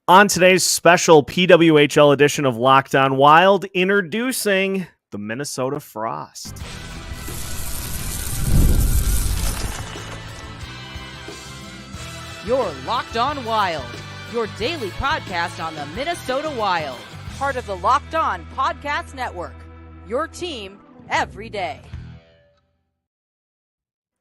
On today's special PWHL edition of Locked On Wild, introducing the Minnesota Frost. You're Locked On Wild, your daily podcast on the Minnesota Wild, part of the Locked On Podcast Network, your team every day.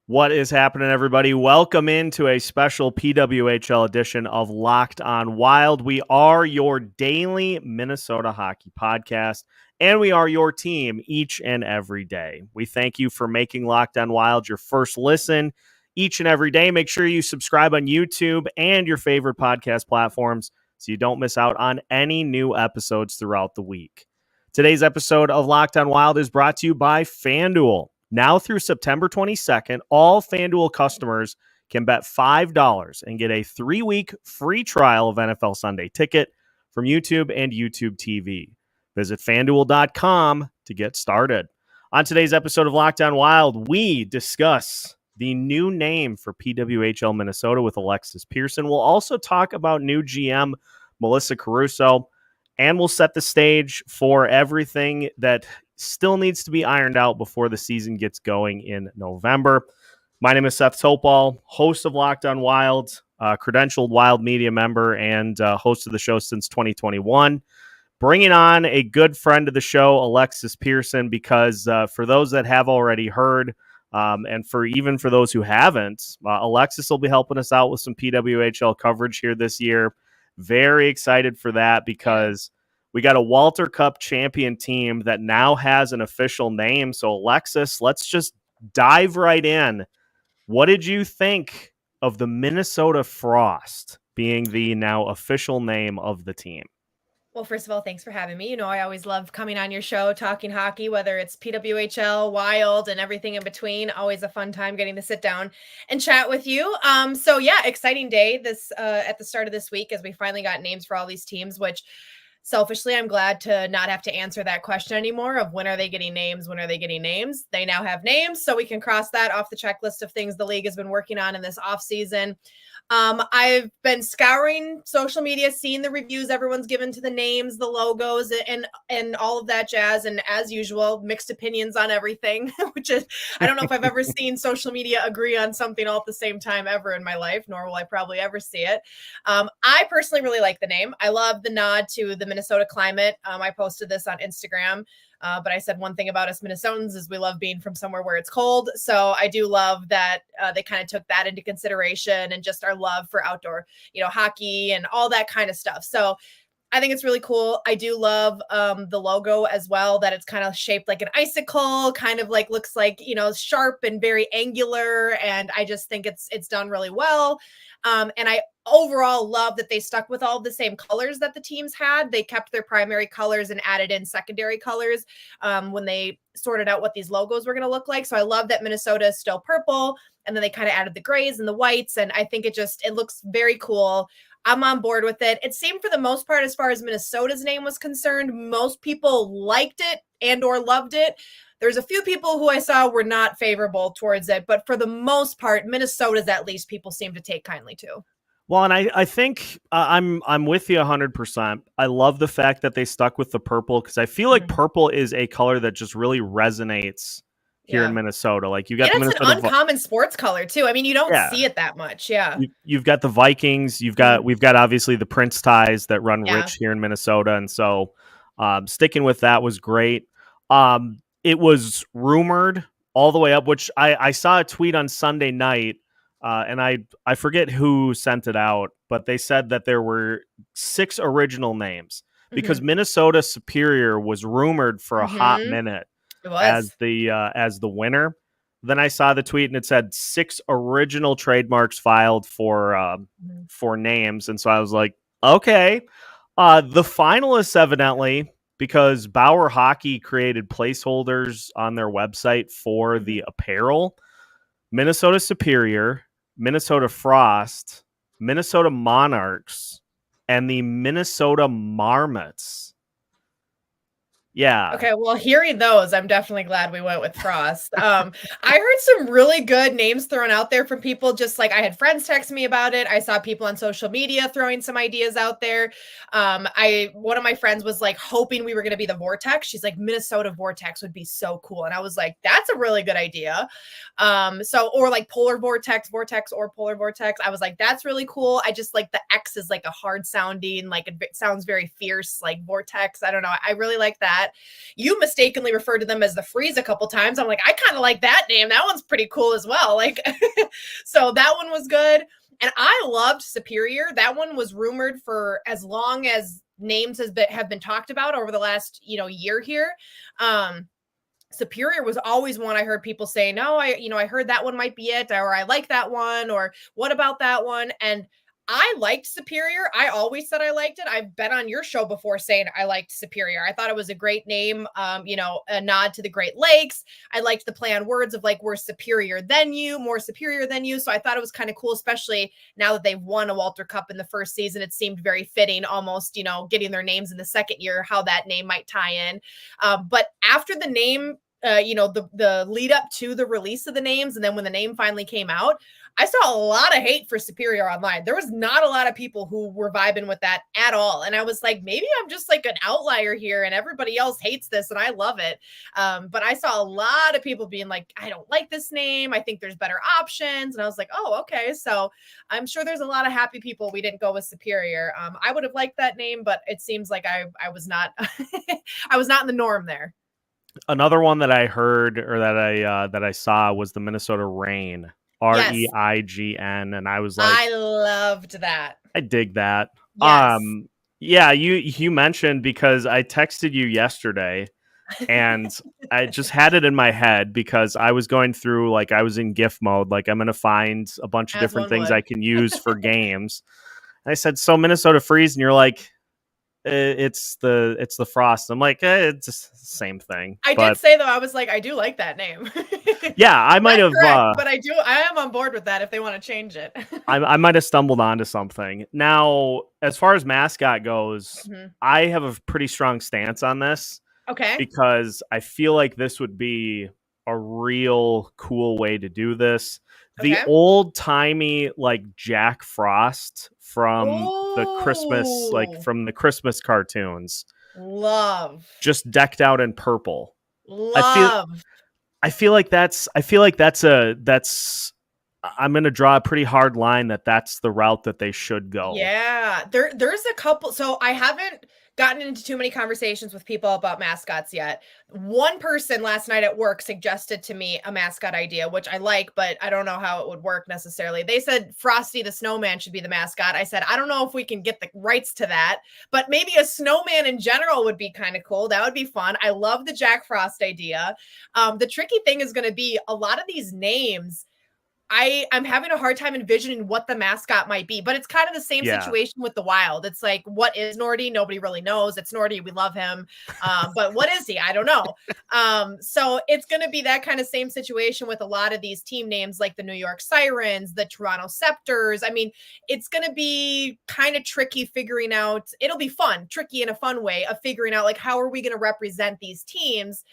What is happening, everybody? Welcome into a special PWHL edition of Locked On Wild. We are your daily Minnesota hockey podcast, and we are your team each and every day. We thank you for making Locked On Wild your first listen each and every day. Make sure you subscribe on YouTube and your favorite podcast platforms so you don't miss out on any new episodes throughout the week. Today's episode of Locked On Wild is brought to you by FanDuel. Now through September 22nd, all FanDuel customers can bet $5 and get a 3-week free trial of NFL Sunday Ticket from YouTube and YouTube TV. Visit FanDuel.com to get started. On today's episode of Locked On Wild, we discuss the new name for PWHL Minnesota with Alexis Pearson. We'll also talk about new GM Melissa Caruso, and we'll set the stage for everything that still needs to be ironed out before the season gets going in November. My name is Seth Toupal, host of Locked On Wild, credentialed Wild media member, and host of the show since 2021. Bringing on a good friend of the show, Alexis Pearson, because for those that have already heard, and for those who haven't, Alexis will be helping us out with some PWHL coverage here this year. Very excited for that because we got a Walter Cup champion team that now has an official name. So, Alexis, let's just dive right in. What did you think of the Minnesota Frost being the now official name of the team? Well, first of all, thanks for having me. You know, I always love coming on your show, talking hockey, whether it's PWHL, Wild, and everything in between. Always a fun time getting to sit down and chat with you. So yeah, exciting day this at the start of this week as we finally got names for all these teams, which selfishly, I'm glad to not have to answer that question anymore of when are they getting names? When are they getting names? They now have names, so we can cross that off the checklist of things the league has been working on in this offseason. I've been scouring social media, seeing the reviews everyone's given to the names, the logos, and all of that jazz. And as usual, mixed opinions on everything, which is, I don't know if I've ever seen social media agree on something all at the same time ever in my life, nor will I probably ever see it. I personally really like the name. I love the nod to the Minnesota climate. I posted this on Instagram. But I said one thing about us Minnesotans is we love being from somewhere where it's cold. So I do love that they kind of took that into consideration and just our love for outdoor, hockey and all that kind of stuff. So I think it's really cool. I do love the logo as well, that it's kind of shaped like an icicle, kind of like looks like, sharp and very angular. And I just think it's done really well. And I overall love that they stuck with all the same colors that the teams had. They kept their primary colors and added in secondary colors when they sorted out what these logos were going to look like. So I love that Minnesota is still purple, and then they kind of added the grays and the whites. And I think it looks very cool. I'm on board with it. It seemed for the most part, as far as Minnesota's name was concerned, most people liked it and or loved it. There's a few people who I saw were not favorable towards it, but for the most part, Minnesota's at least people seem to take kindly to. Well, and I think I'm with you 100%. I love the fact that they stuck with the purple because I feel like purple is a color that just really resonates here in Minnesota. Like you got and the it's Minnesota an uncommon sports color too. I mean, you don't see it that much. Yeah, you've got the Vikings. We've got obviously the Prince ties that run rich here in Minnesota, and so sticking with that was great. It was rumored all the way up, which I saw a tweet on Sunday night. And I forget who sent it out, but they said that there were 6 original names because Minnesota Superior was rumored for a hot minute as the winner. Then I saw the tweet and it said 6 original trademarks filed for names, and so I was like, okay. The finalists evidently, because Bauer Hockey created placeholders on their website for the apparel, Minnesota Superior, Minnesota Frost, Minnesota Monarchs, and the Minnesota Marmots. Yeah. Okay, well, hearing those, I'm definitely glad we went with Frost. I heard some really good names thrown out there from people. Just like I had friends text me about it. I saw people on social media throwing some ideas out there. One of my friends was like hoping we were going to be the Vortex. She's like, Minnesota Vortex would be so cool, and I was like, that's a really good idea. Or like Polar Vortex, Vortex or Polar Vortex. I was like, that's really cool. I just like the X is like a hard sounding, like it sounds very fierce, like Vortex. I don't know. I really like that. You mistakenly referred to them as the Freeze a couple times. I'm like, I kind of like that name. That one's pretty cool as well. Like, so that one was good. And I loved Superior. That one was rumored for as long as names have been talked about over the last, year here. Superior was always one I heard people say, no, I heard that one might be it, or I like that one, or what about that one? And I liked Superior. I always said I liked it. I've been on your show before saying I liked Superior. I thought it was a great name, a nod to the Great Lakes. I liked the play on words of like, we're superior than you, more superior than you. So I thought it was kind of cool, especially now that they've won a Walter Cup in the first season. It seemed very fitting, almost, getting their names in the second year, how that name might tie in. But after the name, the lead up to the release of the names, and then when the name finally came out, I saw a lot of hate for Superior online. There was not a lot of people who were vibing with that at all. And I was like, maybe I'm just like an outlier here and everybody else hates this and I love it. But I saw a lot of people being like, I don't like this name. I think there's better options. And I was like, oh, okay. So I'm sure there's a lot of happy people we didn't go with Superior. I would have liked that name, but it seems like I was not, I was not in the norm there. Another one that I heard or that I saw was the Minnesota Reign. Reign, and I was like, I loved that. I dig that. Yes. Yeah, you mentioned, because I texted you yesterday and I just had it in my head because I was going through, like, I was in GIF mode, like I'm gonna find a bunch of different things I can use for games. And I said, so Minnesota Freeze, and you're like, it's the Frost. I'm like, it's just the same thing. I did say though, I was like, I do like that name. Yeah, I might have, but I am on board with that if they want to change it. I might have stumbled onto something. Now, as far as mascot goes, I have a pretty strong stance on this. Okay. Because I feel like this would be a real cool way to do this. The old timey, like Jack Frost from the Christmas cartoons. Love. Just decked out in purple. Love. I feel like that's I'm going to draw a pretty hard line that's the route that they should go. Yeah. There's a couple. So I haven't gotten into too many conversations with people about mascots yet. One person last night at work suggested to me a mascot idea, which I like, but I don't know how it would work necessarily. They said Frosty the Snowman should be the mascot. I said, I don't know if we can get the rights to that, but maybe a snowman in general would be kind of cool. That would be fun. I love the Jack Frost idea. The tricky thing is going to be a lot of these names. I'm having a hard time envisioning what the mascot might be, but it's kind of the same situation with the Wild. It's like, what is Nordy? Nobody really knows. It's Nordy. We love him. But what is he? I don't know. So it's going to be that kind of same situation with a lot of these team names, like the New York Sirens, the Toronto Scepters. I mean, it's going to be kind of tricky figuring out. It'll be fun, tricky in a fun way of figuring out, like, how are we going to represent these teams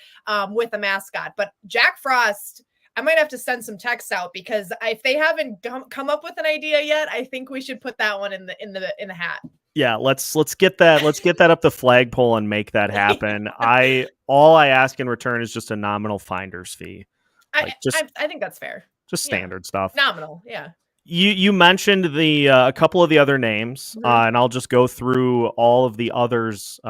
with a mascot? But Jack Frost, I might have to send some texts out because if they haven't come up with an idea yet, I think we should put that one in the hat. Yeah, let's get that up the flagpole and make that happen. All I ask in return is just a nominal finder's fee. I think that's fair. Just standard stuff. Nominal, yeah. You mentioned a couple of the other names, and I'll just go through all of the others.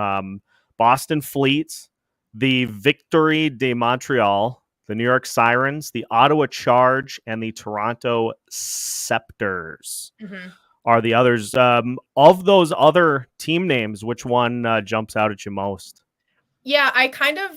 Boston Fleet, the Victory de Montreal, the New York Sirens, the Ottawa Charge, and the Toronto Scepters are the others. Of those other team names, which one jumps out at you most? Yeah, I kind of,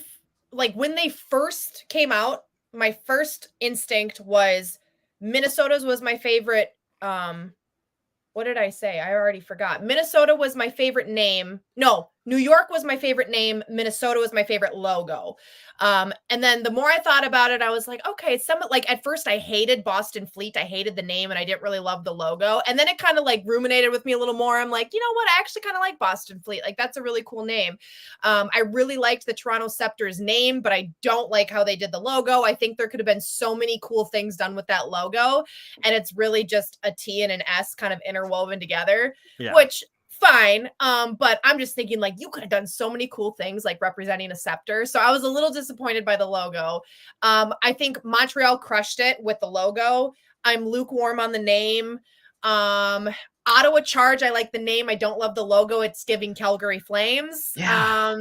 like, when they first came out, my first instinct was Minnesota's was my favorite. What did I say? I already forgot. Minnesota was my favorite name. No, New York was my favorite name. Minnesota was my favorite logo. And then the more I thought about it, I was like, okay, like at first I hated Boston Fleet. I hated the name and I didn't really love the logo. And then it kind of like ruminated with me a little more. I'm like, you know what? I actually kind of like Boston Fleet. Like that's a really cool name. I really liked the Toronto Scepter's name, but I don't like how they did the logo. I think there could have been so many cool things done with that logo. And it's really just a T and an S kind of interwoven together, which fine. But I'm just thinking like you could have done so many cool things like representing a scepter. So I was a little disappointed by the logo. I think Montreal crushed it with the logo. I'm lukewarm on the name. Ottawa Charge, I like the name. I don't love the logo. It's giving Calgary Flames. Yeah.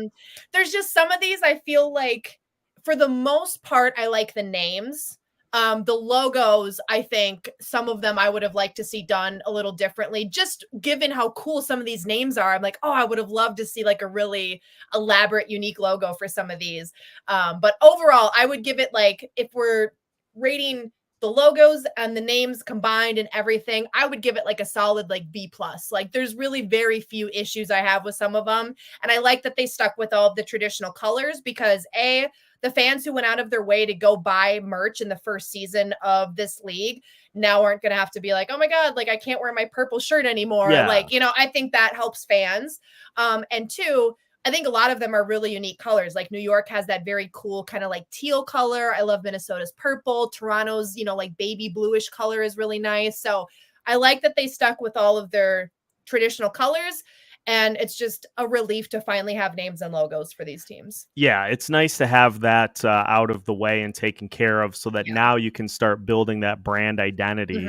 There's just some of these I feel like for the most part, I like the names. The logos, I think some of them I would have liked to see done a little differently, just given how cool some of these names are. I'm like, oh, I would have loved to see like a really elaborate, unique logo for some of these. But overall, I would give it like, if we're rating the logos and the names combined and everything, I would give it like a solid like B+. Like there's really very few issues I have with some of them. And I like that they stuck with all of the traditional colors because the fans who went out of their way to go buy merch in the first season of this league now aren't going to have to be like, oh my God, like I can't wear my purple shirt anymore. Yeah. Like, I think that helps fans. And two, I think a lot of them are really unique colors. Like New York has that very cool kind of like teal color. I love Minnesota's purple. Toronto's, like baby bluish color is really nice. So I like that they stuck with all of their traditional colors. And it's just a relief to finally have names and logos for these teams. Yeah, it's nice to have that out of the way and taken care of so that now you can start building that brand identity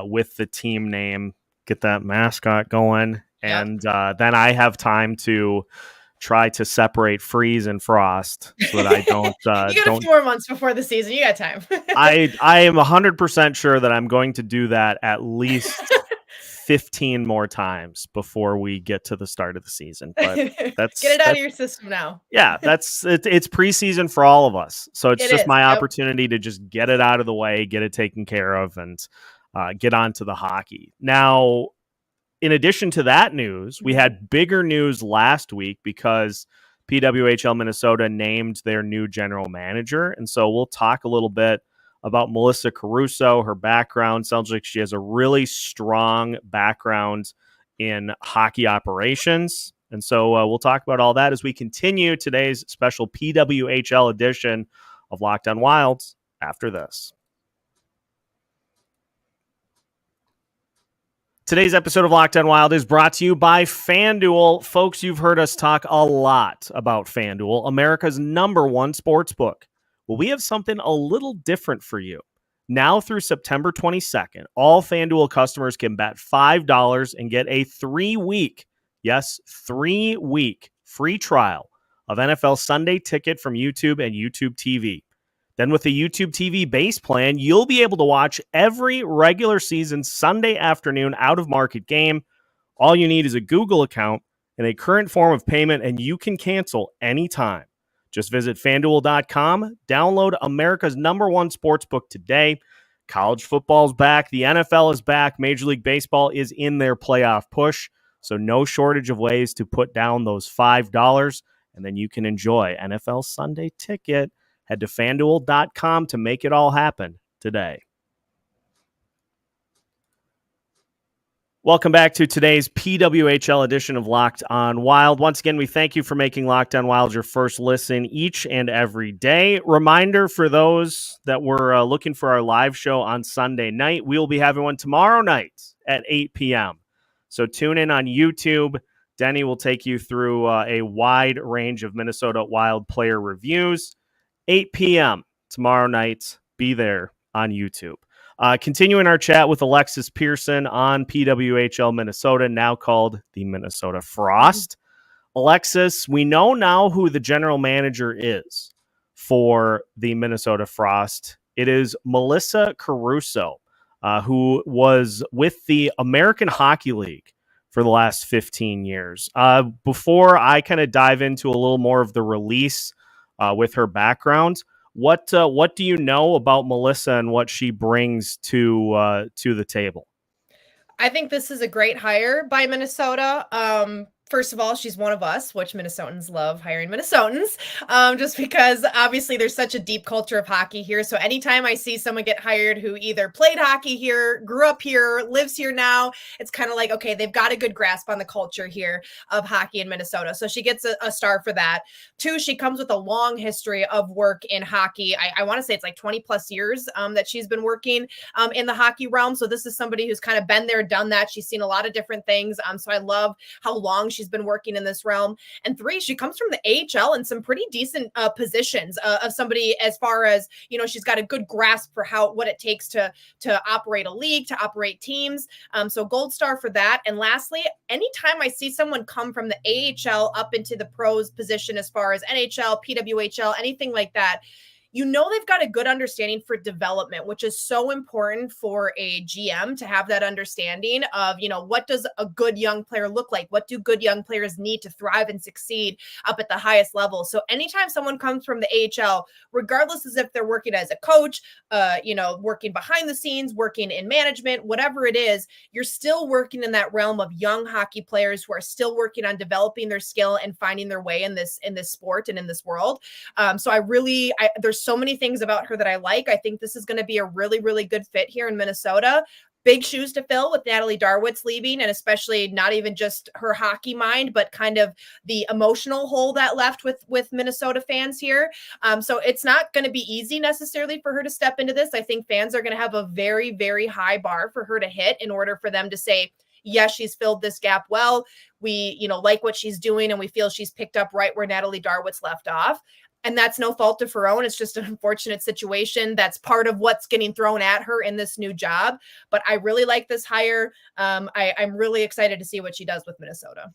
with the team name, get that mascot going. And then I have time to try to separate freeze and frost so that I don't. You got a few more months before the season. You got time. I am 100% sure that I'm going to do that at least 15 more times before we get to the start of the season. But get it out of your system now. Yeah, it's preseason for all of us. So it's just my opportunity to just get it out of the way, get it taken care of, and get on to the hockey. Now, in addition to that news, we had bigger news last week because PWHL Minnesota named their new general manager. And so we'll talk a little bit about Melissa Caruso, her background. Sounds like she has a really strong background in hockey operations. And so we'll talk about all that as we continue today's special PWHL edition of Locked on Wilds after this. Today's episode of Locked on Wild is brought to you by FanDuel. Folks, you've heard us talk a lot about FanDuel, America's #1 sportsbook. Well, we have something a little different for you. Now through September 22nd, all FanDuel customers can bet $5 and get a 3-week, yes, 3-week free trial of NFL Sunday Ticket from YouTube and YouTube TV. Then with the YouTube TV base plan, you'll be able to watch every regular season Sunday afternoon out-of-market game. All you need is a Google account and a current form of payment, and you can cancel anytime. Just visit FanDuel.com, download America's #1 sportsbook today. College football's back, the NFL is back, Major League Baseball is in their playoff push, so no shortage of ways to put down those $5, and then you can enjoy NFL Sunday Ticket. Head to FanDuel.com to make it all happen today. Welcome back to today's PWHL edition of Locked on Wild. Once again, we thank you for making Locked on Wild your first listen each and every day. Reminder for those that were looking for our live show on Sunday night, we will be having one tomorrow night at 8 p.m. So tune in on YouTube. Denny will take you through a wide range of Minnesota Wild player reviews. 8 p.m. tomorrow night. Be there on YouTube. Continuing our chat with Alexis Pearson on PWHL Minnesota, now called the Minnesota Frost. Alexis, we know now who the general manager is for the Minnesota Frost. It is Melissa Caruso, who was with the American Hockey League for the last 15 years. Before I kind of dive into a little more of the release with her background, what do you know about Melissa and what she brings to the table? I think this is a great hire by Minnesota. First of all, she's one of us, which Minnesotans love hiring Minnesotans, just because obviously there's such a deep culture of hockey here. So anytime I see someone get hired who either played hockey here, grew up here, lives here now, it's kind of like, okay, they've got a good grasp on the culture here of hockey in Minnesota. So she gets a star for that. Two, she comes with a long history of work in hockey. I want to say it's like 20 plus years that she's been working in the hockey realm. So this is somebody who's kind of been there, done that. She's seen a lot of different things. So I love how long she's been working in this realm. And three, she comes from the AHL in some pretty decent positions of somebody as far as, she's got a good grasp for what it takes to operate a league, to operate teams. So gold star for that. And lastly, anytime I see someone come from the AHL up into the pros position as far as NHL, PWHL, anything like that, they've got a good understanding for development, which is so important for a GM to have that understanding of, what does a good young player look like? What do good young players need to thrive and succeed up at the highest level? So anytime someone comes from the AHL, regardless as if they're working as a coach, working behind the scenes, working in management, whatever it is, you're still working in that realm of young hockey players who are still working on developing their skill and finding their way in this sport and in this world. So there's so many things about her that I like. I think this is going to be a really, really good fit here in Minnesota. Big shoes to fill with Natalie Darwitz leaving, and especially not even just her hockey mind, but kind of the emotional hole that left with Minnesota fans here. So it's not going to be easy necessarily for her to step into this. I think fans are going to have a very, very high bar for her to hit in order for them to say, yes, she's filled this gap well. We, like what she's doing, and we feel she's picked up right where Natalie Darwitz left off. And that's no fault of her own. It's just an unfortunate situation. That's part of what's getting thrown at her in this new job. But I really like this hire. I'm really excited to see what she does with Minnesota.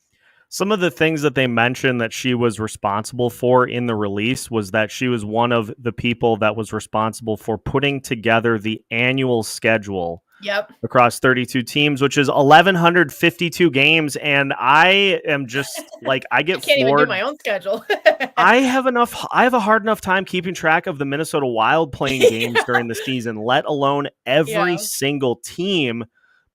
Some of the things that they mentioned that she was responsible for in the release was that she was one of the people that was responsible for putting together the annual schedule. Yep. Across 32 teams, which is 1,152 games. And I am just like, I get I can't floored. Even do my own schedule. I have a hard enough time keeping track of the Minnesota Wild playing games during the season, let alone every single team.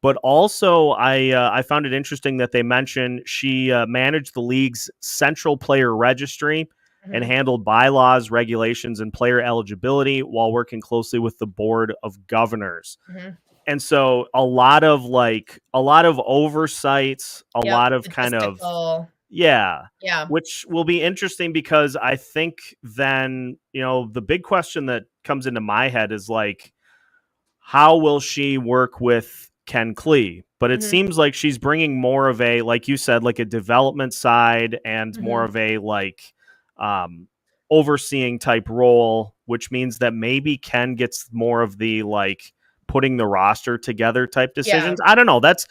But also, I found it interesting that they mentioned she managed the league's central player registry and handled bylaws, regulations, and player eligibility while working closely with the board of governors. And so a lot of oversights, a lot of kind of, which will be interesting because I think then, the big question that comes into my head is like, how will she work with Ken Klee? But it seems like she's bringing more of a, like you said, like a development side and more of a overseeing type role, which means that maybe Ken gets more of the putting the roster together type decisions. I don't know. That's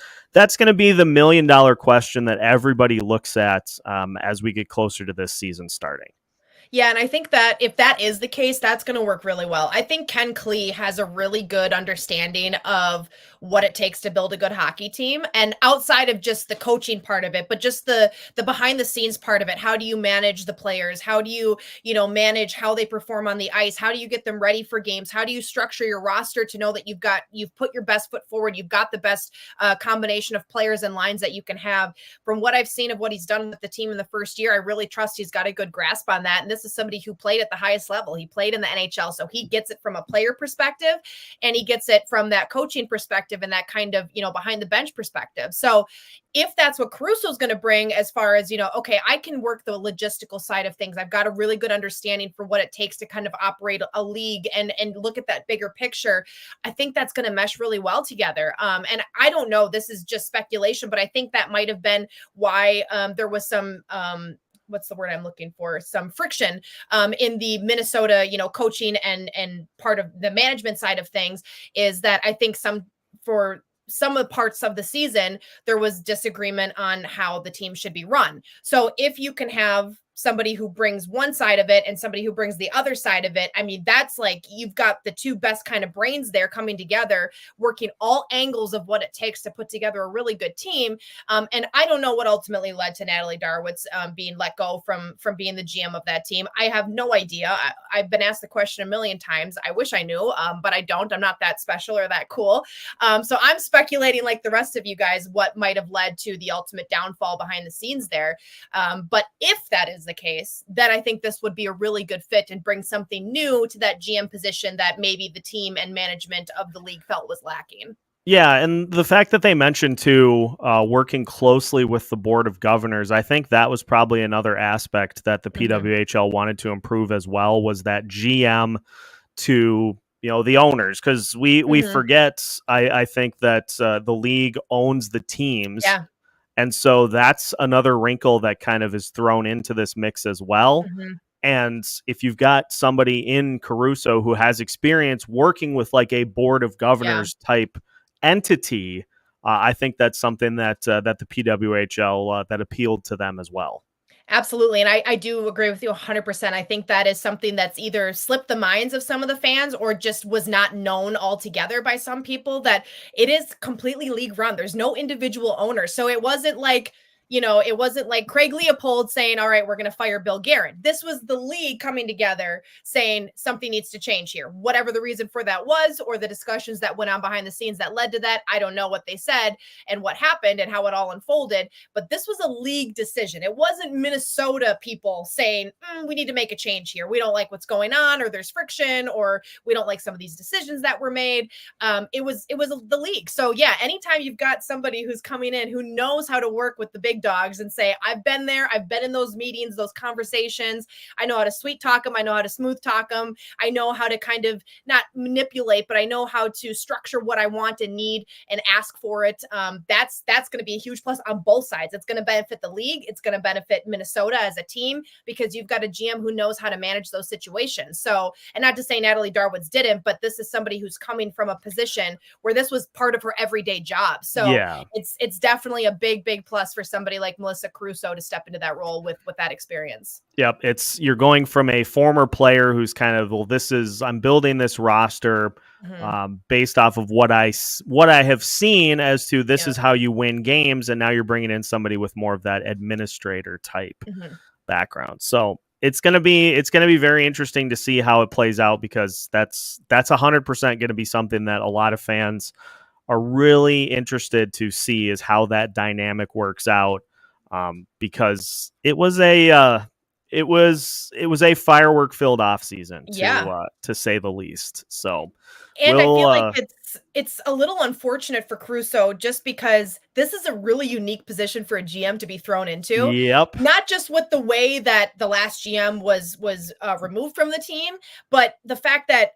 going to be the $1 million question that everybody looks at as we get closer to this season starting. Yeah, and I think that if that is the case, that's going to work really well. I think Ken Klee has a really good understanding of what it takes to build a good hockey team, and outside of just the coaching part of it, but just the behind the scenes part of it. How do you manage the players? How do you manage how they perform on the ice? How do you get them ready for games? How do you structure your roster to know that you've put your best foot forward? You've got the best combination of players and lines that you can have. From what I've seen of what he's done with the team in the first year, I really trust he's got a good grasp on that. And this is somebody who played at the highest level. He played in the NHL. So he gets it from a player perspective, and he gets it from that coaching perspective and that kind of, behind the bench perspective. So if that's what Caruso is going to bring as far as, okay, I can work the logistical side of things. I've got a really good understanding for what it takes to kind of operate a league and look at that bigger picture. I think that's going to mesh really well together. And I don't know, this is just speculation, but I think that might have been why there was some, what's the word I'm looking for? Some friction in the Minnesota, coaching and part of the management side of things, is that I think for some of the parts of the season, there was disagreement on how the team should be run. So if you can have somebody who brings one side of it and somebody who brings the other side of it. I mean, that's like, you've got the two best kind of brains there coming together, working all angles of what it takes to put together a really good team. And I don't know what ultimately led to Natalie Darwitz being let go from being the GM of that team. I have no idea. I've been asked the question a million times. I wish I knew, but I don't. I'm not that special or that cool. So I'm speculating, like the rest of you guys, what might have led to the ultimate downfall behind the scenes there. But if that is the case, then I think this would be a really good fit and bring something new to that GM position that maybe the team and management of the league felt was lacking. Yeah, and the fact that they mentioned too, working closely with the board of governors, I think that was probably another aspect that the PWHL wanted to improve as well, was that GM to, the owners, because we forget, I think that the league owns the teams. Yeah. And so that's another wrinkle that kind of is thrown into this mix as well. And if you've got somebody in Caruso who has experience working with like a board of governors type entity, I think that's something that that the PWHL that appealed to them as well. Absolutely. And I do agree with you 100%. I think that is something that's either slipped the minds of some of the fans or just was not known altogether by some people, that it is completely league run. There's no individual owner. So it wasn't like, it wasn't like Craig Leopold saying, all right, we're going to fire Bill Guerin. This was the league coming together saying something needs to change here. Whatever the reason for that was, or the discussions that went on behind the scenes that led to that, I don't know what they said and what happened and how it all unfolded. But this was a league decision. It wasn't Minnesota people saying, we need to make a change here. We don't like what's going on, or there's friction, or we don't like some of these decisions that were made. It was the league. So yeah, anytime you've got somebody who's coming in who knows how to work with the big dogs and say, I've been there, I've been in those meetings, those conversations, I know how to sweet talk them, I know how to smooth talk them, I know how to kind of not manipulate, but I know how to structure what I want and need and ask for it. That's going to be a huge plus on both sides. It's going to benefit the league, it's going to benefit Minnesota as a team, because you've got a GM who knows how to manage those situations. So, and not to say Natalie Darwitz didn't, but this is somebody who's coming from a position where this was part of her everyday job. So yeah, it's definitely a big plus for somebody like Melissa Caruso to step into that role with that experience. Yep. You're going from a former player who's kind of, I'm building this roster based off of what I have seen as to this is how you win games. And now you're bringing in somebody with more of that administrator type background. So it's going to be very interesting to see how it plays out, because that's 100% going to be something that a lot of fans are really interested to see, is how that dynamic works out, because it was a firework filled off season to say the least. So, and I feel like it's a little unfortunate for Caruso, just because this is a really unique position for a GM to be thrown into. Yep. Not just with the way that the last GM was removed from the team, but the fact that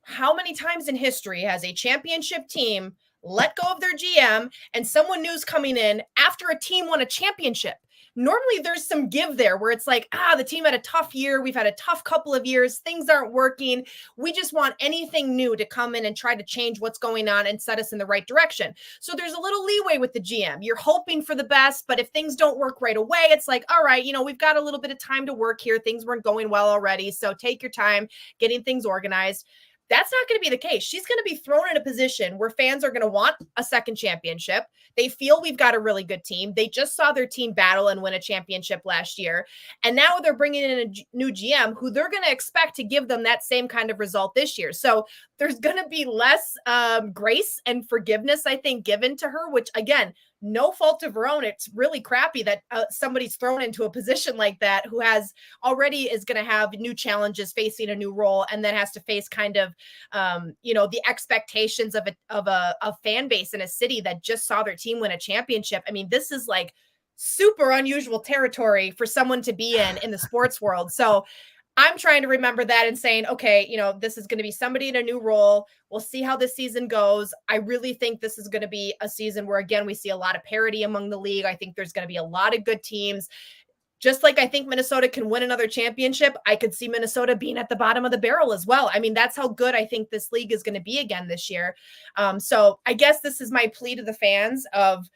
how many times in history has a championship team let go of their GM and someone new's coming in after a team won a championship? Normally there's some give there where it's like, the team had a tough year. We've had a tough couple of years. Things aren't working. We just want anything new to come in and try to change what's going on and set us in the right direction. So there's a little leeway with the GM. You're hoping for the best, but if things don't work right away, it's like, all right, we've got a little bit of time to work here. Things weren't going well already. So take your time getting things organized. That's not going to be the case. She's going to be thrown in a position where fans are going to want a second championship. They feel we've got a really good team. They just saw their team battle and win a championship last year. And now they're bringing in a new GM who they're going to expect to give them that same kind of result this year. So there's going to be less grace and forgiveness, I think, given to her, which, again, no fault of her own. It's really crappy that somebody's thrown into a position like that who is going to have new challenges, facing a new role, and then has to face kind of, the expectations of a fan base in a city that just saw their team win a championship. I mean, this is like super unusual territory for someone to be in the sports world. So I'm trying to remember that and saying, okay, this is going to be somebody in a new role. We'll see how this season goes. I really think this is going to be a season where, again, we see a lot of parity among the league. I think there's going to be a lot of good teams. Just like I think Minnesota can win another championship, I could see Minnesota being at the bottom of the barrel as well. I mean, that's how good I think this league is going to be again this year. So I guess this is my plea to the fans of,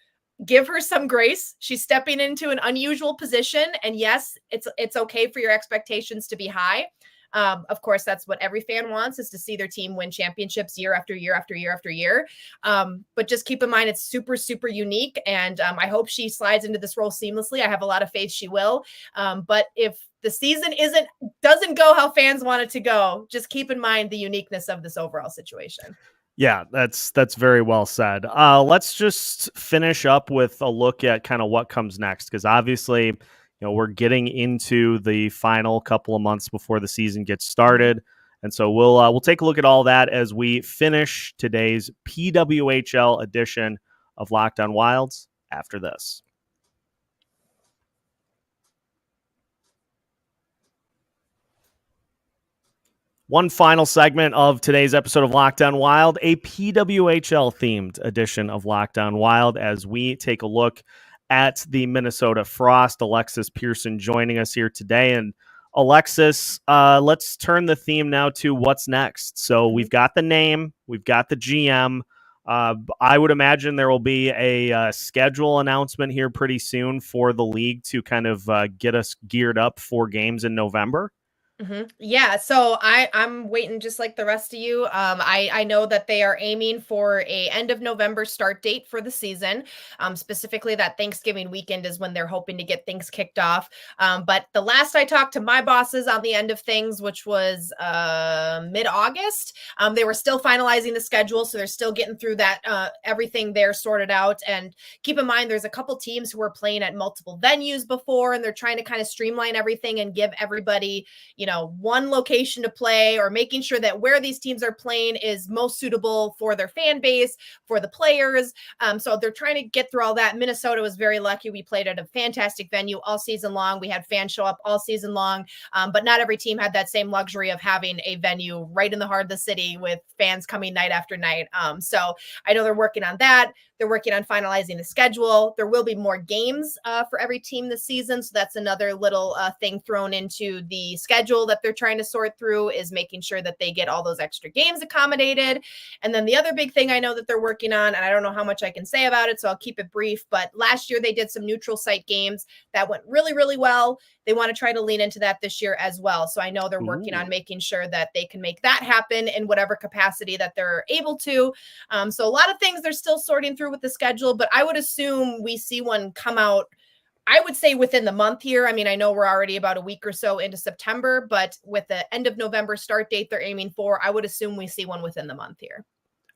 give her some grace. She's stepping into an unusual position. And yes, it's okay for your expectations to be high. Of course, that's what every fan wants, is to see their team win championships year after year after year after year. But just keep in mind, it's super, super unique. And I hope she slides into this role seamlessly. I have a lot of faith she will. But if the season doesn't go how fans want it to go, just keep in mind the uniqueness of this overall situation. Yeah, that's very well said. Let's just finish up with a look at kind of what comes next, because obviously, we're getting into the final couple of months before the season gets started, and so we'll take a look at all that as we finish today's PWHL edition of Locked On Wilds after this. One final segment of today's episode of Locked On Wild, a PWHL-themed edition of Locked On Wild, as we take a look at the Minnesota Frost. Alexis Pearson joining us here today. And Alexis, let's turn the theme now to what's next. So we've got the name, we've got the GM. I would imagine there will be a schedule announcement here pretty soon for the league to kind of get us geared up for games in November. Yeah, so I'm waiting just like the rest of you. I know that they are aiming for a end of November start date for the season. Specifically, that Thanksgiving weekend is when they're hoping to get things kicked off. But the last I talked to my bosses on the end of things, which was mid-August, they were still finalizing the schedule, so they're still getting through that, everything there sorted out. And keep in mind, there's a couple teams who were playing at multiple venues before, and they're trying to kind of streamline everything and give everybody, one location to play, or making sure that where these teams are playing is most suitable for their fan base, for the players. So they're trying to get through all that. Minnesota was very lucky. We played at a fantastic venue all season long. We had fans show up all season long, but not every team had that same luxury of having a venue right in the heart of the city with fans coming night after night. So I know they're working on that. They're working on finalizing the schedule. There will be more games for every team this season. So that's another little thing thrown into the schedule that they're trying to sort through, is making sure that they get all those extra games accommodated. And then the other big thing I know that they're working on, and I don't know how much I can say about it, so I'll keep it brief, but last year they did some neutral site games that went really, really well. They want to try to lean into that this year as well. So I know they're working on making sure that they can make that happen in whatever capacity that they're able to. So a lot of things they're still sorting through with the schedule, but I would assume we see one come out, I would say, within the month here. I mean, I know we're already about a week or so into September, but with the end of November start date they're aiming for, I would assume we see one within the month here.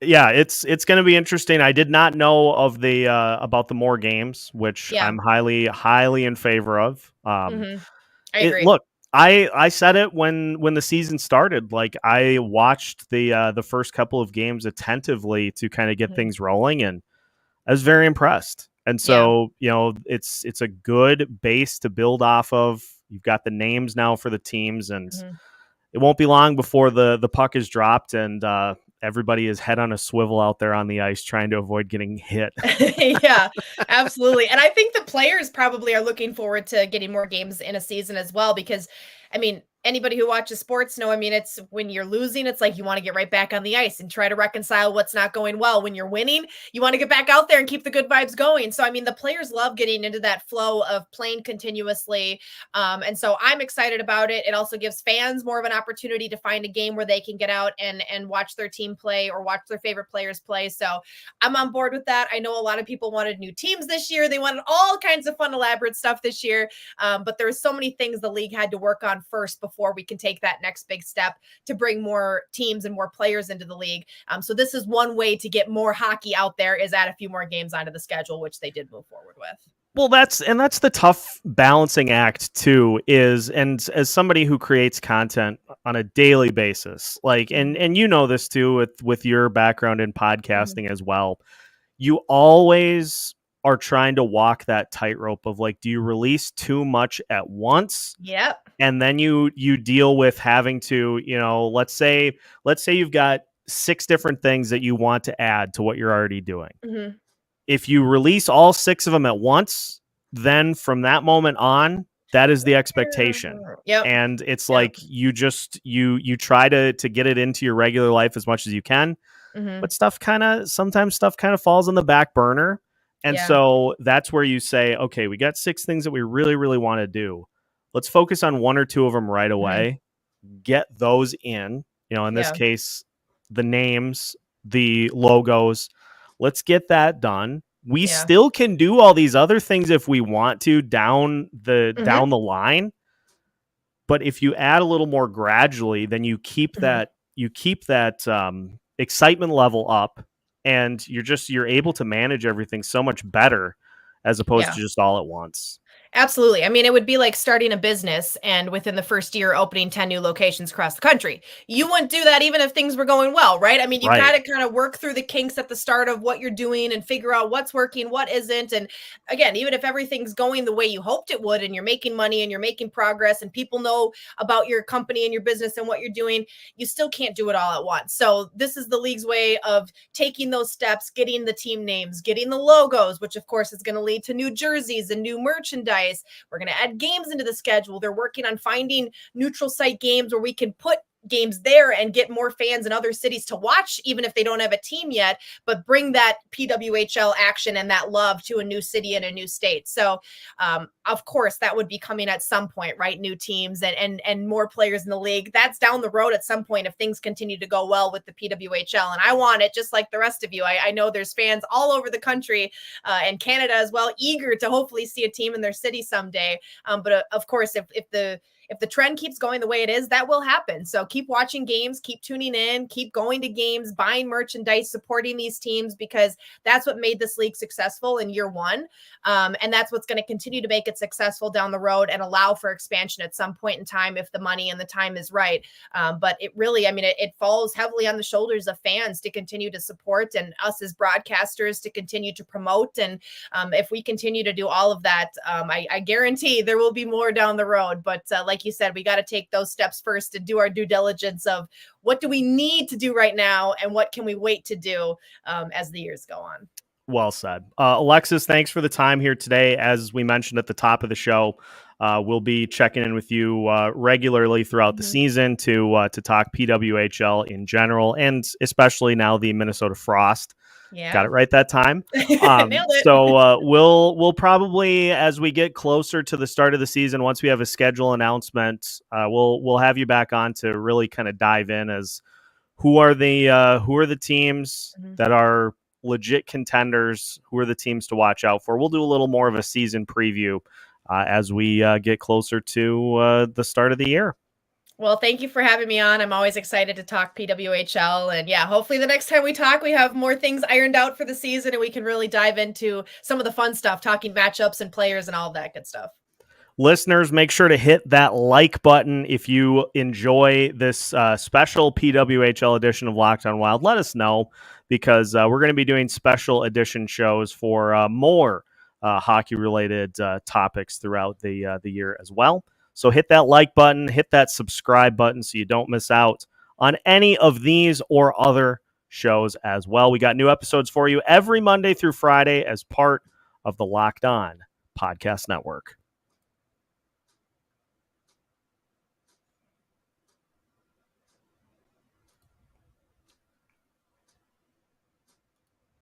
Yeah, it's going to be interesting. I did not know of the about the more games, which I'm highly in favor of. I agree. Look, I said it when the season started. Like, I watched the first couple of games attentively to kind of get things rolling, and I was very impressed. And so, it's a good base to build off of. You've got the names now for the teams, and it won't be long before the puck is dropped, and everybody is head on a swivel out there on the ice trying to avoid getting hit. Yeah, absolutely. And I think the players probably are looking forward to getting more games in a season as well, because, I mean, anybody who watches sports know, I mean, it's when you're losing, it's like you want to get right back on the ice and try to reconcile what's not going well. When you're winning, you want to get back out there and keep the good vibes going. So, I mean, the players love getting into that flow of playing continuously. And so I'm excited about it. It also gives fans more of an opportunity to find a game where they can get out and watch their team play or watch their favorite players play. So I'm on board with that. I know a lot of people wanted new teams this year. They wanted all kinds of fun, elaborate stuff this year. But there were so many things the league had to work on first before we can take that next big step to bring more teams and more players into the league. So this is one way to get more hockey out there, is add a few more games onto the schedule, which they did move forward with. Well, that's the tough balancing act too, and as somebody who creates content on a daily basis, like, and you know this too with your background in podcasting as well, you always are trying to walk that tightrope of, like, do you release too much at once? Yep. And then you deal with having to, let's say you've got 6 different things that you want to add to what you're already doing. If you release all 6 of them at once, then from that moment on, that is the expectation. Yep. And it's like you try to get it into your regular life as much as you can, but sometimes stuff kind of falls on the back burner. And so that's where you say, okay, we got 6 things that we really, really want to do. Let's focus on 1 or 2 of them right away. Get those in, in this case, the names, the logos. Let's get that done. We still can do all these other things if we want to down the line. But if you add a little more gradually, then you keep that excitement level up, and you're able to manage everything so much better as opposed to just all at once. Absolutely. I mean, it would be like starting a business and within the first year opening 10 new locations across the country. You wouldn't do that even if things were going well, right? I mean, you got to kind of work through the kinks at the start of what you're doing and figure out what's working, what isn't. And again, even if everything's going the way you hoped it would and you're making money and you're making progress and people know about your company and your business and what you're doing, you still can't do it all at once. So this is the league's way of taking those steps, getting the team names, getting the logos, which of course is going to lead to new jerseys and new merchandise. We're going to add games into the schedule. They're working on finding neutral site games where we can put games there and get more fans in other cities to watch, even if they don't have a team yet, but bring that PWHL action and that love to a new city and a new state. So, of course, that would be coming at some point, right? New teams and more players in the league. That's down the road at some point if things continue to go well with the PWHL. And I want it just like the rest of you. I know there's fans all over the country and Canada as well, eager to hopefully see a team in their city someday. But of course, if the trend keeps going the way it is, that will happen. So keep watching games, keep tuning in, keep going to games, buying merchandise, supporting these teams, because that's what made this league successful in year 1. And that's what's going to continue to make it successful down the road and allow for expansion at some point in time if the money and the time is right. But it really, I mean, it falls heavily on the shoulders of fans to continue to support and us as broadcasters to continue to promote. And if we continue to do all of that, I guarantee there will be more down the road. But like you said, we got to take those steps first to do our due diligence of what do we need to do right now and what can we wait to do as the years go on. Well said. Alexis, thanks for the time here today. As we mentioned at the top of the show, we'll be checking in with you regularly throughout the season to talk PWHL in general, and especially now the Minnesota Frost. Yeah. Got it right that time. Nailed it. So we'll probably, as we get closer to the start of the season, once we have a schedule announcement, we'll have you back on to really kind of dive in as who are the teams that are legit contenders, who are the teams to watch out for. We'll do a little more of a season preview as we get closer to the start of the year. Well, thank you for having me on. I'm always excited to talk PWHL. And yeah, hopefully the next time we talk, we have more things ironed out for the season and we can really dive into some of the fun stuff, talking matchups and players and all of that good stuff. Listeners, make sure to hit that like button if you enjoy this special PWHL edition of Locked On Wild. Let us know, because we're going to be doing special edition shows for more hockey-related topics throughout the year as well. So hit that like button, hit that subscribe button so you don't miss out on any of these or other shows as well. We got new episodes for you every Monday through Friday as part of the Locked On Podcast Network.